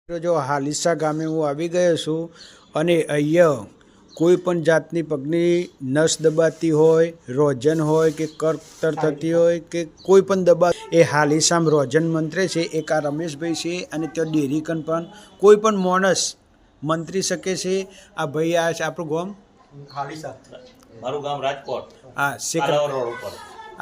જો હાલીસા ગામે હું આવી ગયો છું અને અહીંયા કોઈ પણ જાતની પગની નસ દબાતી હોય, રોજન હોય કે કરતર થતી હોય કે કોઈ પણ દબા એ હાલીસામાં રોજન મંત્રે છે. એક આ રમેશભાઈ છે અને ત્યાં ડેરીકન પણ કોઈ પણ માણસ મંત્રી શકે છે. આ ભાઈ આ છે આપણું ગામ હાલીસા, મારું ગામ રાજકોટ. આ કાલાવડ રોડ ઉપર.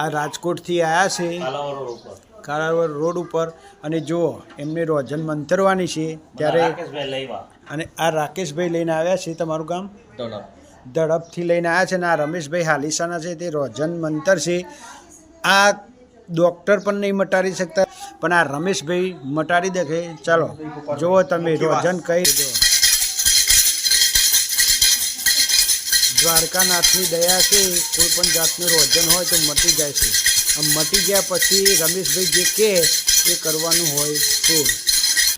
આ રાજકોટથી આવ્યા છે કાલાવડ રોડ ઉપર. કાલાવડ રોડ ઉપર અને જુઓ એમને રોજન મંતરવાની છે ત્યારે રાકેશભાઈ લઈવા અને આ રાકેશભાઈ લઈને આવ્યા છે. તમારું ગામ દડપ. દડપથી લઈને આવ્યા છે અને આ રમેશભાઈ હાલીસાના છે તે રોજન મંતર છે. આ ડૉક્ટર પણ નહીં મટાડી શકતા પણ આ રમેશભાઈ મટાડી દેખે. ચાલો જુઓ તમે રોજન કહી દો. દ્વારકાનાથની દયા છે, કોઈ પણ જાતનું રોજન હોય તો મટી જાય છે. આમ મટી ગયા પછી રમેશભાઈ જે કહે એ કરવાનું હોય છે.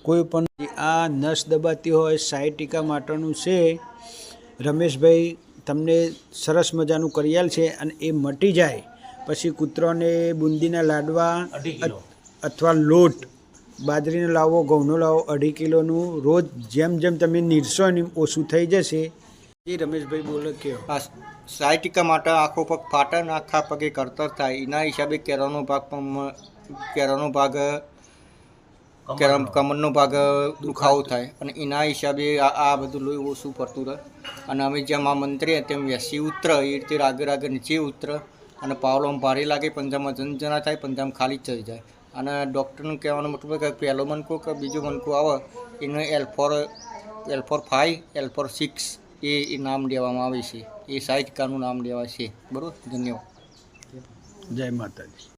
કોઈ પણ આ નસ દબાતી હોય 60 ટીકા માટેનું છે. રમેશભાઈ તમને સરસ મજાનું કરિયાલ છે અને એ મટી જાય પછી કૂતરોને બુંદીના લાડવા અથવા લોટ બાજરીનો લાવો, ઘઉંનો લાવો 2.5 કિલોનું રોજ જેમ જેમ તમે નીરશો ને ઓછું થઈ જશે. એ રમેશભાઈ બોલે કયો 60 ટીકા માટે આખો પગ ફાટે ને આખા પગે કરતર થાય. એના હિસાબે કેરાનો ભાગ કમરનો ભાગ દુખાવો થાય અને એના હિસાબે આ બધું લોહી ઓછું પડતું રહે. અને અમે જેમ આ મંત્રી તેમ વેસી ઉતરે એ રીતે આગળ નીચે ઉતરે અને પાવલોમાં ભારે લાગે, પંજામાં જનજના થાય, પંજામાં ખાલી ચડી જાય. અને ડૉક્ટરનું કહેવાનો મતલબ કે પહેલો મનકો કે બીજો મનકો આવે એને L4-5 L4-6 એ નામ લેવામાં આવે છે. એ 60 ટીકાનું નામ લેવાય છે. બરાબર, ધન્યવાદ. જય માતાજી.